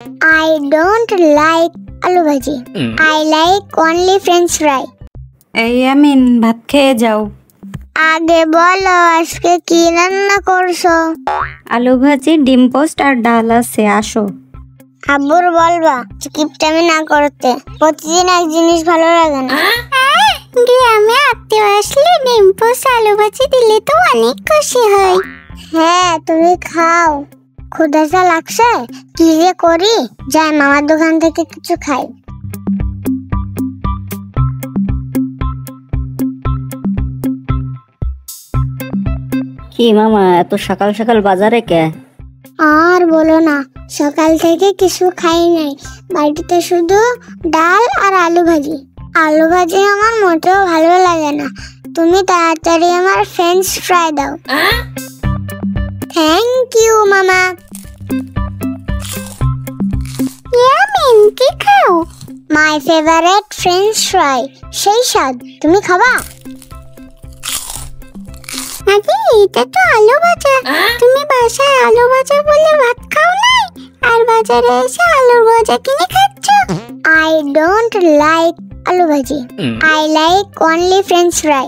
I don't like আলু ভাজি। I like only French fry। এই আমিন, ভাত খেয়ে যাও। আগে বলো আজকে কি রান্না করছো? আলু ভাজি, ডিম পোস্ট আর ডাল আছে, আসো। আব্বুর বলবা কিপটামি না করতে, প্রতিদিন এক জিনিস ভালো লাগে না। গ্রামে আত্মীয় আসলে ডিম পোস্ট আলু ভাজি দিলে তো অনেক খুশি হয়। হ্যাঁ তুমি খাও, ক্ষুধা লাগছে, কি যে করি, যাই মামার দোকান থেকে কিছু খাই। কি মামা, এত সকাল সকাল বাজারে কে? আর বলো না, সকাল থেকে কিছু খাই নাই, বাড়িতে শুধু ডাল আর আলু ভাজি। আলু ভাজি আমার মোটেও ভালো লাগে না, তুমি তাড়াতাড়ি আমার ফ্রেঞ্চ ফ্রাই দাও। থ্যাংক ইউ মামা। ইয়ামিন, কি খাও? মাই ফেভারিট ফ্রেঞ্চ ফ্রাই, সেই স্বাদ, তুমি খাবা? আরে এটা তো আলু ভাজা, তুমি বাসায় আলু ভাজা বলে ভাত খাও নাই, আর বাজারে এসে আলুর ভাজা কিনে খাচ্ছ। I don't like আলু ভাজি। I like only French fry।